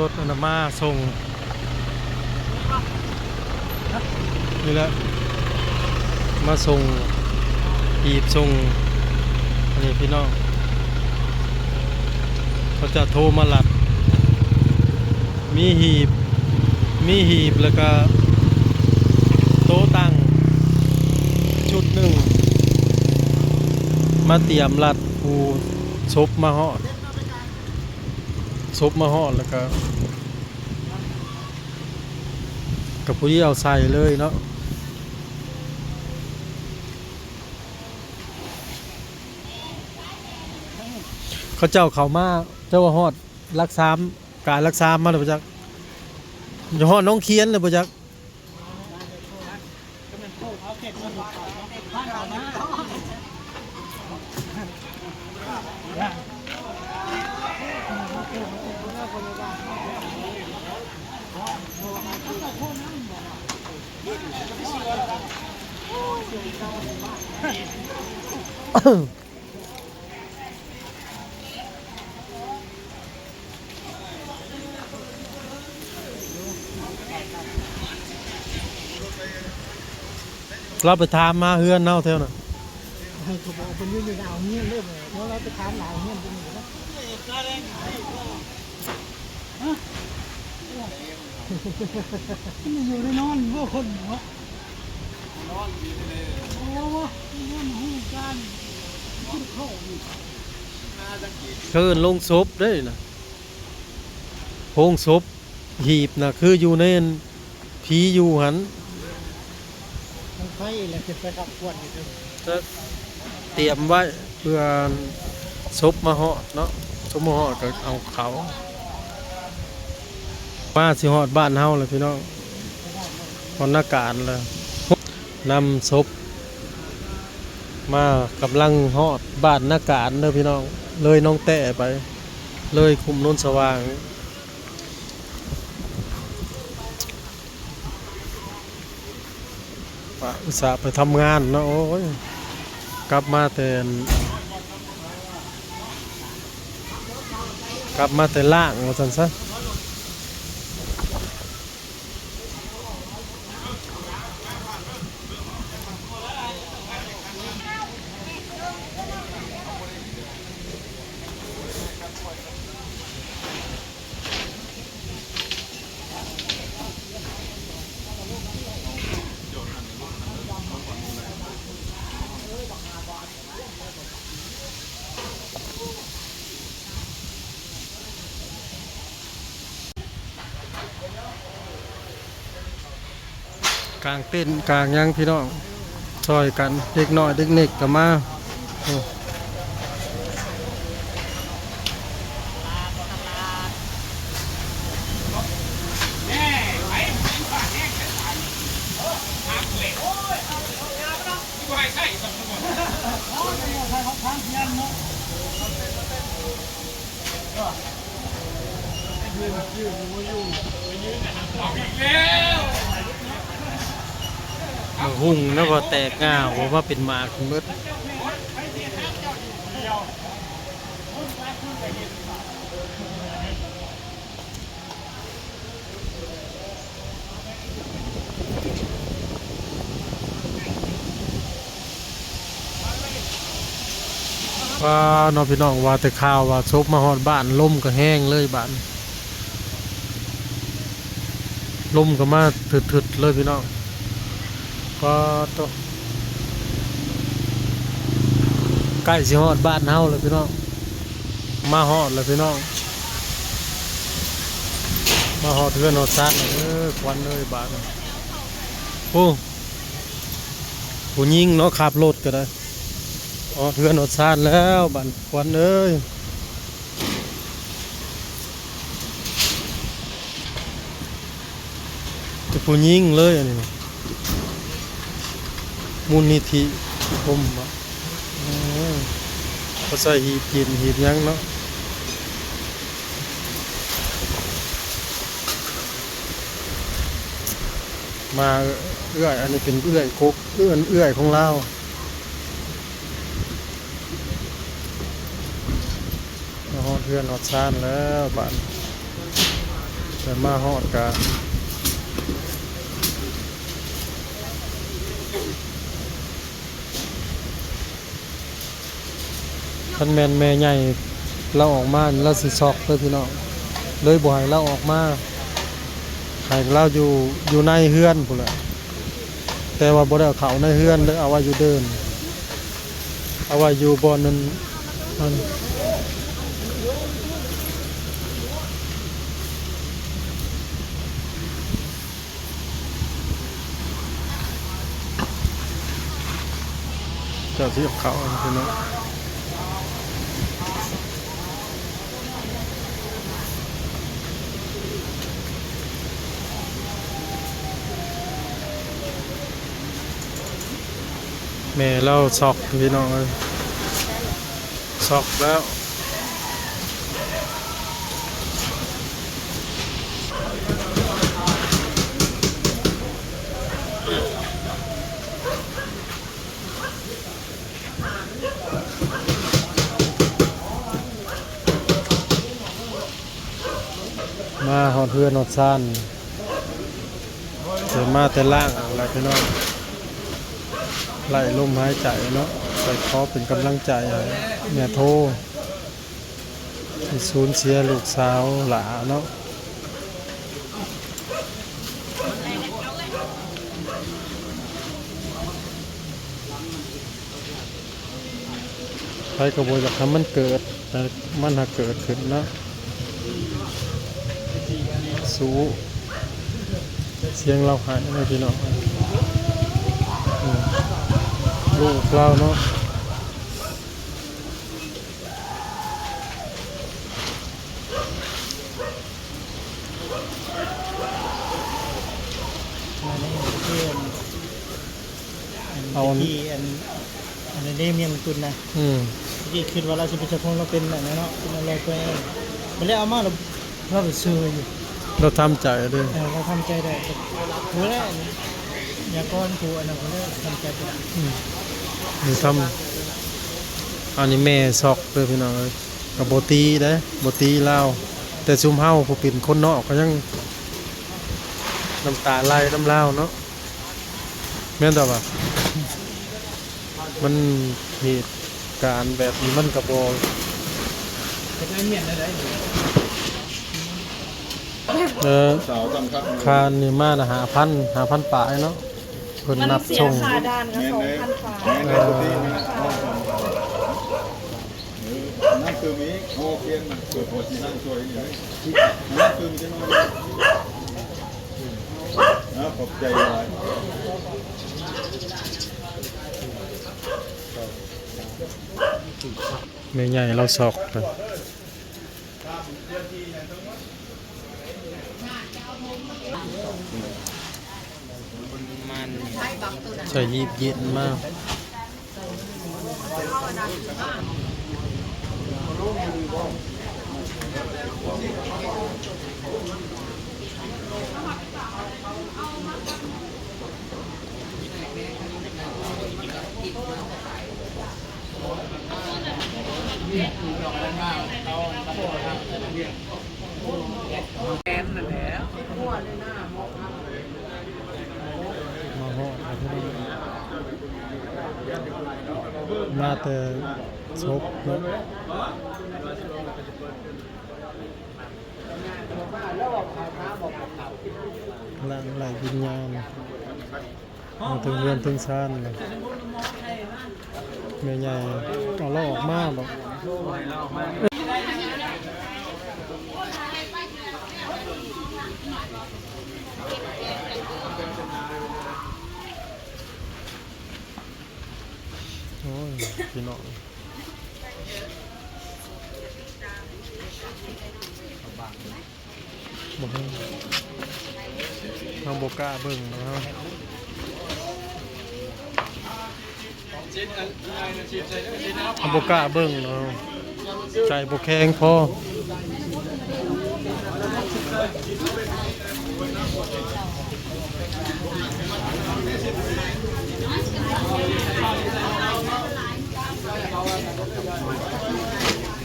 รถอนามาส่งนี่แหละมาส่งหีบส่งอันนี้พี่น้องเขาจะโทรมาหลัดมีหีบแล้วก็โต๊ะตั้งชุดหนึ่งมาเตรียมหลัดผู้ศพมาฮอดแล้วก็กับผู้ที่เอาใส่เลยเนาะเขาเจ้าเขามาเจ้าว่าฮอดรักษาการรักษามาหรือเปล่าจักจะฮอดน้องเคียนหรือเปล่าจักเราไปถามมาเฮือนเน่าเท่าน่ะให้เขาบอกเป็นยืนดาวเงี้ยเริ่มเลยเพราะเราไปถามดาวเงี้ยเป็นยังไงนะมันอยู่ในนอนพวกคนเนาะนอนอยู่ในโอ้นอนหูกันขึ้นเข้าอยู่เชิญลงศพได้นะโพงศพหีบนะคืออยู่ในผีอยู่หันไฟแหละจะไปกับขวดอยู่จะเตรียมไว้เพื่อศพมาเหาะเนาะศพมาเหาะก็เอาเขามาสิฮอดบ้านเฮาเลยพี่น้องพอนาการเลยนำศพมากำลังฮอดบ้านนาการเด้อพี่น้องเลยน้องแต้ไปเลยคุมโนนสว่างอุตส่าห์ไปทำงานเนาะโอ้ยกลับมาแต่ล่างว่าซั่นซะกลางเต้นกลางยังพี่น้องซอยกันเด็กน้อยเด็กเน็กก็มาหุ่งนะว่าแตกง่าว่าเป็นหมากมืดว่าน้องพี่น้องว่าแต่ข่าวว่าซบมาฮอดบ้านลมก็แห้งเลยบ้านลมก็มาถึดๆเลยพี่น้องก็ต้องใกล้สิฮอดบ้านเฮาเลยพี่น้องมาฮอดเลยพี่น้องมาฮอดเทือนฮอดซัดควันเลยบ้านโอ้ผู้หญิงเนาะขับรถก็ได้ฮอดเทือนฮอดซัดแล้วบ้านควันเอ้ยจะผู้หญิงเลยอันนี้มูลนิธิผมเขาใส่หีบกินหีบยังเนาะมาเอื้อยอันนี้เป็นเอื้อยคกเอื้อยของเราฮอดเพื่อนฮอดชานแล้วบ้าน แต่มาฮอดกะคันแม่นแม่ใหญ่เราออกมาเราสิช็อกเด้อพี่น้องเลยบ่ให้เราออกมาให้เราอยู่ในเฮือนพุ่นแหละแต่ว่าบ่ได้เอาเข้าในเฮือนเลยเอาไว้อยู่เดินเอาไว้อยู่บ่อนนั้นอันเจ้าที่เขาพี่น้องแม่เราซอกพี่น้องเลยซอกแล้วมาหอดเพื่อนหอดซ่านเดี๋ยวมาแต่ล่างอะไรพี่น้องไล่ลมหายใจเนาะใส่คอเป็นกำลังใจให้แม่โทที่สูญเสียลูกสาวหลาเนาะใครก็บ่อยากทำมันเกิดแต่มันหาเกิดขึ้นเนาะสู้เสียงเราหายนะพี่น้องลูกเราเนาะเอาที่อันนี้เมียนกุลนะที่คิดว่าเราจะไปจะคงเราเป็นแบบนั้นเนาะเป็นอะไรไปมันเลยเอามาเราไปซื้ออยู่เราทำใจด้วยเราทำใจได้เมื่อไรอย่าก้อนกูอันนั้นเขาเรียกทำใจได้หรือทำอันนี้แม่ซอกเลยพี่น้องกับโบตีได้โบตีเล่าแต่ซุ่มเฮาผู้เป็นคนนอกก็ยังน้ำตาไหลน้ำเล่าเนาะแม่นแต่ว่ามันเหตุการณ์แบบนี้มันกระโบคานนี่มานะหาพันป่ายเนาะคนนับชงค่าด้านก็2,000 บาทนั่นคือมีโอเคมันเกิดผลที่นั่นช่วยเลยนั่นคือมีจะนอนนะขอบใจเลยแม่ใหญ่เราซอกเลยใส่ยีบเย็นมากมาแต่ชกเนาะล่างไหลวิญญาณมาถึงเรือนถึงชานเลยแม่ใหญ่เอาเราออกมาบอกโอ้ยพี่น้องบ่เห็นเราบ่กล้าเบิ่งนะครับเราบ่กล้าเบิ่งเนาะใจบ่แข็งพอ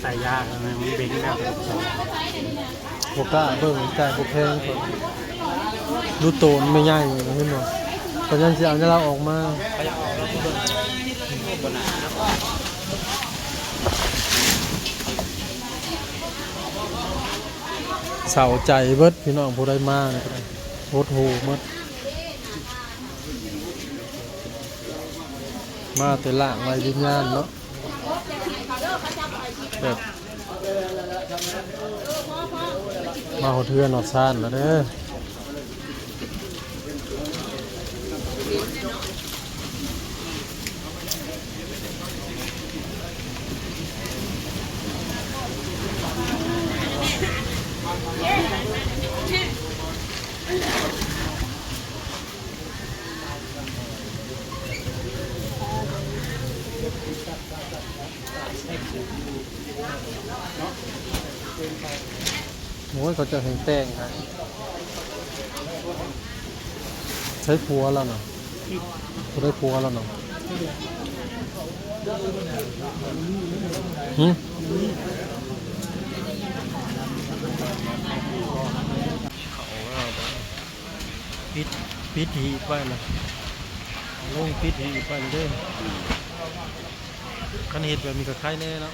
ใส่ยากนะมันเบ่งแบบ บ่กล้าเบิ่งจ่ายบ่แพงก่อนรู้โตนไม่ใหญ่เห็นบ่เพราะฉะนั้นสิเอาให้เราออกมาเศร้าใจเบิดพี่น้องผู้ใดมานี่ก็ได้โหดหูหมดมาแต่ล่างไว้วิญญาณเนาะแบบมาหดเทือนอดซ่านแล้วเด้อโอ้ยเขาจะแห้งแป้งฮะใช้ผัวแล้วเนาะเขาได้ผัวแล้วเนาะปิดหีบไปนะลงปิดหีบไปเด้อคันเห็ดแบบมีกับไข่แน่เนาะ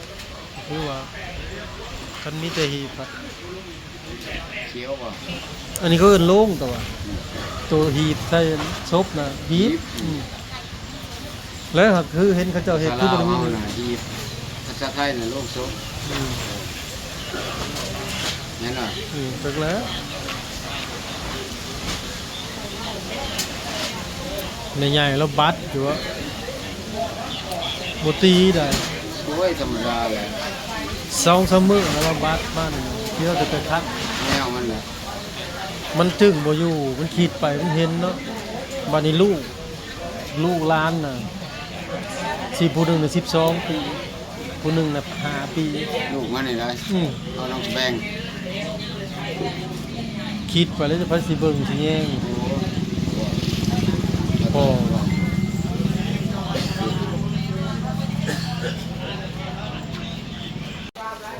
คือว่าคันมีแต่หีบครับ เคี้ยวป่ะ อันนี้ก็เอิ้นโล่งตัวหีบใส่ซบนะหีบแล้วครับคือเห็นเขาเจ้าเห็ดคือบ่ได้มี หีบภาษาไทยเนี่ยโลกโซนั่นน่ะ ตึกแล้วในใหญ่แล้วบัดอยู่ว่าบ่ตีได้ โอ้ยธรรมดาแหละ 2-3 มื้อแล้วเราบัดบ้านที่เราจะไปคัด แนวมันแหละ มันจึงบ่อยู่มันคิดไปมันเห็นเนาะบัดนี้ลูกหล้านน่ะสิผู้หนึงน่ะ12 ปีผู้หนึงน่ะ5 ปี ลูกมันนี่ได้เอาน้องแบง คิดไปแล้วจะพัดสิเบิ่งสิแย่งพอ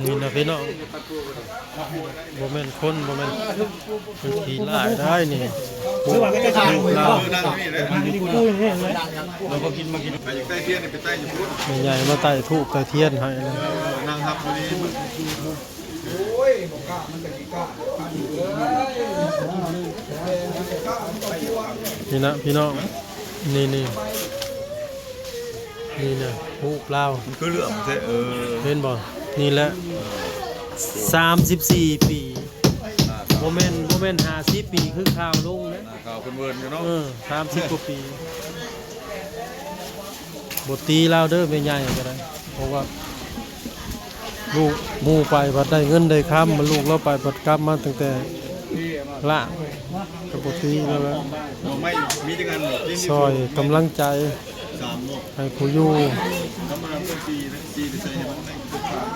นี่นะพี่น้องบ่แม่นคนบ่แม่นเป็นขี้ร้ายได้นี่ คือว่าก็จะทำ ลูกเรา นั่งนี่เลย นี่กูอย่างนี้เลย เราก็กินมากินไปอยู่ใต้เทียนไปใต้อยู่พุทธ ใหญ่มาไต่ทูบไต่เทียนให้นะ นั่งทับตรงนี้ นี่นะพี่น้องนี่นี่ทูบเรา มันคือเรื่องใช่เห็นบ่นี่แหละ34 ปีบ่แม่น50 ปีคือข่าวลงนะ ข่าวคนเวิร์นอยู่เนาะ 30 กว่าปีบ่ตีเราเด้อแม่ใหญ่ก็ได้เพราะว่าลูกหมู่ไปบัดได้เงินได้ค้ำมันลูกเราไปบัดกลับมาตั้งแต่ล่างก็บ่ตีแล้วแหละ ไม่มีจังงานหรอก ซอยกำลังใจ 3 โมง ให้ผู้อยู่ ทำมาเมื่อปีนะปีไปใส่ให้มันได้คือถาม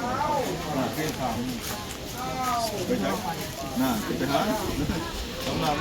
เพื่อถามไปใช่น่าไปหาสำหรับ